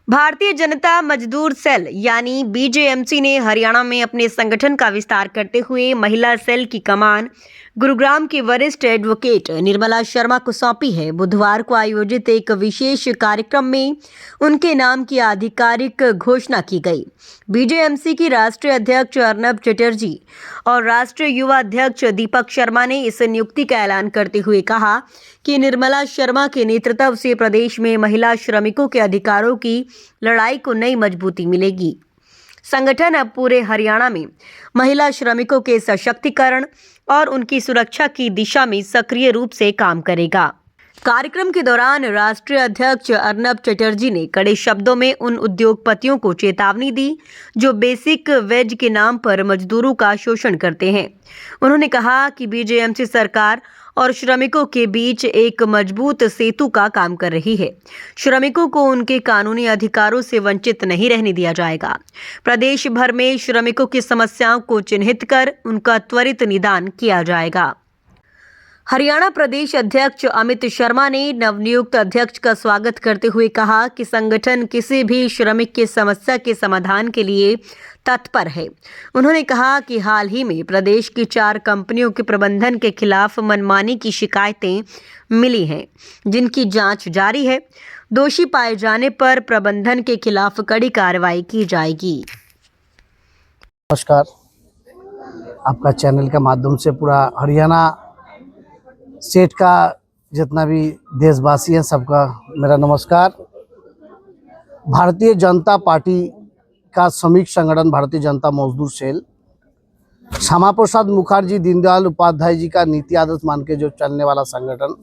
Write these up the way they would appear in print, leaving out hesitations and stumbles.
भारतीय जनता मजदूर सेल यानी बीजेएमसी ने हरियाणा में अपने संगठन का विस्तार करते हुए महिला सेल की कमान गुरुग्राम की वरिष्ठ एडवोकेट निर्मला शर्मा को सौंपी है। बुधवार को आयोजित एक विशेष कार्यक्रम में उनके नाम की आधिकारिक घोषणा की गई। बीजेएमसी की राष्ट्रीय अध्यक्ष अर्नब चटर्जी और राष्ट्रीय युवा अध्यक्ष दीपक शर्मा ने इस नियुक्ति का ऐलान करते हुए कहा कि निर्मला शर्मा के नेतृत्व से प्रदेश में महिला श्रमिकों के अधिकारों की लड़ाई को नई मजबूती मिलेगी। संगठन अब पूरे हरियाणा में महिला श्रमिकों के सशक्तिकरण और उनकी सुरक्षा की दिशा में सक्रिय रूप से काम करेगा। कार्यक्रम के दौरान राष्ट्रीय अध्यक्ष अर्नब चटर्जी ने कड़े शब्दों में उन उद्योगपतियों को चेतावनी दी जो बेसिक वेज के नाम पर मजदूरों का शोषण करते हैं। उन्होंने कहा कि बीजेएमसी सरकार और श्रमिकों के बीच एक मजबूत सेतु का काम कर रही है। श्रमिकों को उनके कानूनी अधिकारों से वंचित नहीं रहने दिया जाएगा। प्रदेश भर में श्रमिकों की समस्याओं को चिन्हित कर उनका त्वरित निदान किया जाएगा। हरियाणा प्रदेश अध्यक्ष अमित शर्मा ने नवनियुक्त अध्यक्ष का स्वागत करते हुए कहा कि संगठन किसी भी श्रमिक की समस्या के समाधान के लिए तत्पर है। उन्होंने कहा कि हाल ही में प्रदेश की 4 कंपनियों के प्रबंधन के खिलाफ मनमानी की शिकायतें मिली हैं, जिनकी जांच जारी है। दोषी पाए जाने पर प्रबंधन के खिलाफ कड़ी कार्रवाई की जाएगी। नमस्कार, आपका चैनल के माध्यम से पूरा हरियाणा स्टेट का जितना भी देशवासी हैं सबका मेरा नमस्कार। भारतीय जनता पार्टी का श्रमिक संगठन भारतीय जनता मजदूर सेल श्यामा प्रसाद मुखर्जी दीनदयाल उपाध्याय जी का नीति आदर्श मान के जो चलने वाला संगठन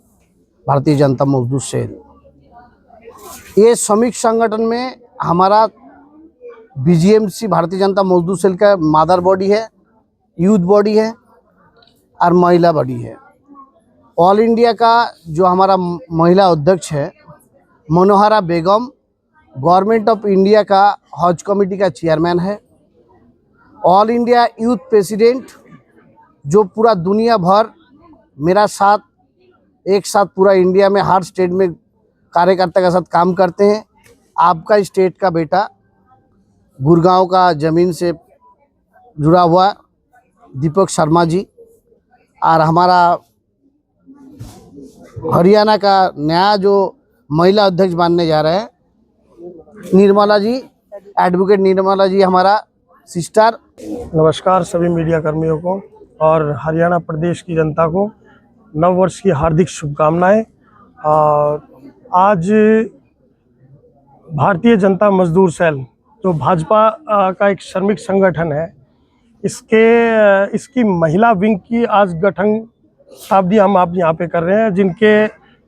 भारतीय जनता मजदूर सेल, ये श्रमिक संगठन में हमारा बीजेएमसी भारतीय जनता मजदूर सेल का मदर बॉडी है, यूथ बॉडी है और महिला बॉडी है। ऑल इंडिया का जो हमारा महिला अध्यक्ष है मनोहरा बेगम, गवर्नमेंट ऑफ इंडिया का हज कमेटी का चेयरमैन है। ऑल इंडिया यूथ प्रेसिडेंट जो पूरा दुनिया भर मेरा साथ एक साथ पूरा इंडिया में हर स्टेट में कार्यकर्ता के साथ काम करते हैं। आपका स्टेट का बेटा गुड़गांव का ज़मीन से जुड़ा हुआ दीपक शर्मा जी और हमारा हरियाणा का नया जो महिला अध्यक्ष बनने जा रहे हैं निर्मला जी, एडवोकेट निर्मला जी हमारा सिस्टर। नमस्कार सभी मीडिया कर्मियों को और हरियाणा प्रदेश की जनता को नव वर्ष की हार्दिक शुभकामनाएं। आज भारतीय जनता मजदूर सेल जो भाजपा का एक श्रमिक संगठन है, इसकी महिला विंग की आज गठन शताब्दी हम आप यहाँ पे कर रहे हैं।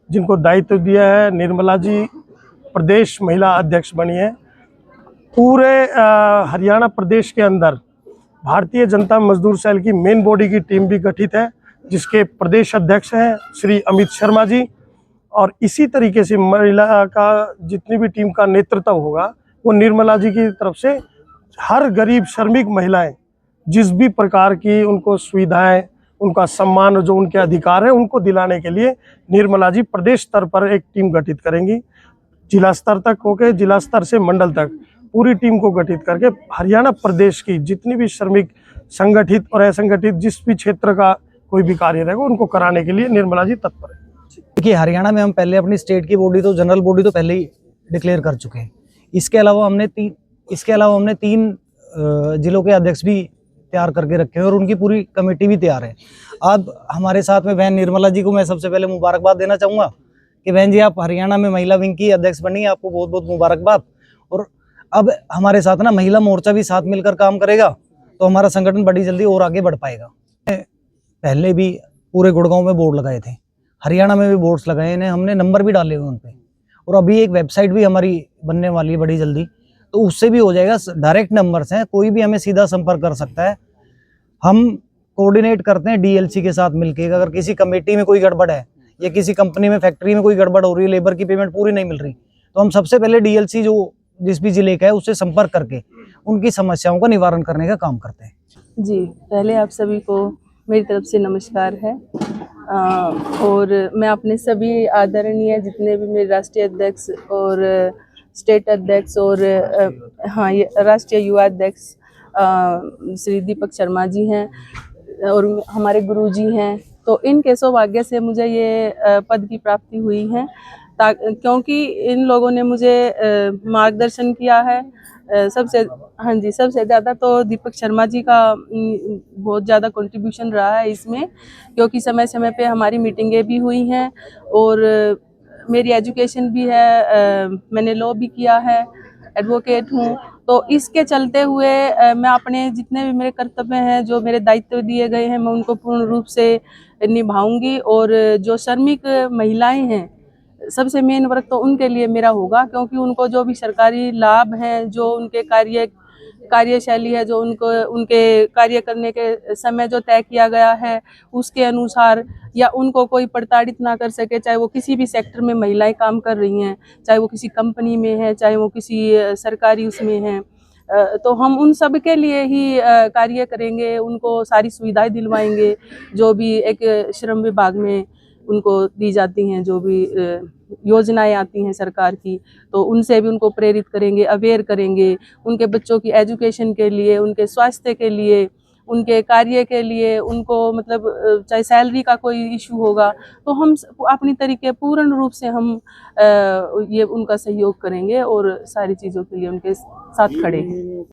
जिनको दायित्व दिया है निर्मला जी प्रदेश महिला अध्यक्ष बनी है। पूरे हरियाणा प्रदेश के अंदर भारतीय जनता मजदूर सेल की मेन बॉडी की टीम भी गठित है, जिसके प्रदेश अध्यक्ष हैं श्री अमित शर्मा जी। और इसी तरीके से महिला का जितनी भी टीम का नेतृत्व होगा वो निर्मला जी की तरफ से हर गरीब श्रमिक महिलाएं जिस भी प्रकार की उनको सुविधाएं, उनका सम्मान, जो उनके अधिकार है उनको दिलाने के लिए निर्मला जी प्रदेश स्तर पर एक टीम गठित करेंगी। जिला स्तर तक होकर जिला स्तर से मंडल तक पूरी टीम को गठित करके हरियाणा प्रदेश की जितनी भी श्रमिक संगठित और असंगठित जिस भी क्षेत्र का कोई भी कार्य रहेगा उनको कराने के लिए निर्मला जी तत्पर है। देखिए, हरियाणा में हम पहले अपनी स्टेट की बॉडी तो जनरल बॉडी तो पहले ही डिक्लेयर कर चुके हैं। इसके अलावा हमने 3 जिलों के अध्यक्ष भी तैयार करके रखे हैं और उनकी पूरी कमेटी भी तैयार है। अब हमारे साथ में बहन निर्मला जी को मैं सबसे पहले मुबारकबाद देना चाहूँगा कि बहन जी आप हरियाणा में महिला विंग की अध्यक्ष बनी, आपको बहुत बहुत मुबारकबाद। और अब हमारे साथ ना महिला मोर्चा भी साथ मिलकर काम करेगा तो हमारा संगठन बड़ी जल्दी और आगे बढ़ पाएगा। पहले भी पूरे गुड़गांव में बोर्ड लगाए थे, हरियाणा में भी बोर्ड्स लगाए हैं, हमने नंबर भी डाले हुए उन पर। और अभी एक वेबसाइट भी हमारी बनने वाली है बड़ी जल्दी, तो उससे भी हो जाएगा। डायरेक्ट नंबर्स हैं, कोई भी हमें सीधा संपर्क कर सकता है। हम कोऑर्डिनेट करते हैं डीएलसी के साथ मिलके। अगर किसी कमेटी में कोई गड़बड़ है या किसी कंपनी में फैक्ट्री में कोई गड़बड़ हो रही है, लेबर की पेमेंट पूरी नहीं मिल रही, तो हम सबसे पहले डीएलसी जो जिस भी जिले का है उससे संपर्क करके उनकी समस्याओं का निवारण करने का काम करते हैं। जी, पहले आप सभी को मेरी तरफ से नमस्कार है। और मैं अपने सभी आदरणीय जितने भी मेरे राष्ट्रीय अध्यक्ष और स्टेट अध्यक्ष और हाँ ये राष्ट्रीय युवा अध्यक्ष श्री दीपक शर्मा जी हैं और हमारे गुरुजी हैं। तो इनके सौभाग्य से मुझे ये पद की प्राप्ति हुई है, क्योंकि इन लोगों ने मुझे मार्गदर्शन किया है। सबसे ज़्यादा तो दीपक शर्मा जी का बहुत ज़्यादा कंट्रीब्यूशन रहा है इसमें, क्योंकि समय समय पे हमारी मीटिंगें भी हुई हैं और मेरी एजुकेशन भी है, मैंने लॉ भी किया है, एडवोकेट हूँ। तो इसके चलते हुए मैं अपने जितने भी मेरे कर्तव्य हैं, जो मेरे दायित्व दिए गए हैं, मैं उनको पूर्ण रूप से निभाऊंगी। और जो श्रमिक महिलाएं हैं, सबसे मेन वर्क तो उनके लिए मेरा होगा, क्योंकि उनको जो भी सरकारी लाभ हैं, जो उनके कार्यशैली है, जो उनके कार्य करने के समय जो तय किया गया है उसके अनुसार, या उनको कोई प्रताड़ित ना कर सके, चाहे वो किसी भी सेक्टर में महिलाएं काम कर रही हैं, चाहे वो किसी कंपनी में है, चाहे वो किसी सरकारी उसमें हैं, तो हम उन सब के लिए ही कार्य करेंगे, उनको सारी सुविधाएं दिलवाएंगे जो भी एक श्रम विभाग में उनको दी जाती हैं, जो भी योजनाएं आती हैं सरकार की, तो उनसे भी उनको प्रेरित करेंगे, अवेयर करेंगे, उनके बच्चों की एजुकेशन के लिए, उनके स्वास्थ्य के लिए, उनके कार्य के लिए, उनको मतलब चाहे सैलरी का कोई इशू होगा तो हम अपनी तरीके पूर्ण रूप से हम ये उनका सहयोग करेंगे और सारी चीज़ों के लिए उनके साथ खड़े हैं।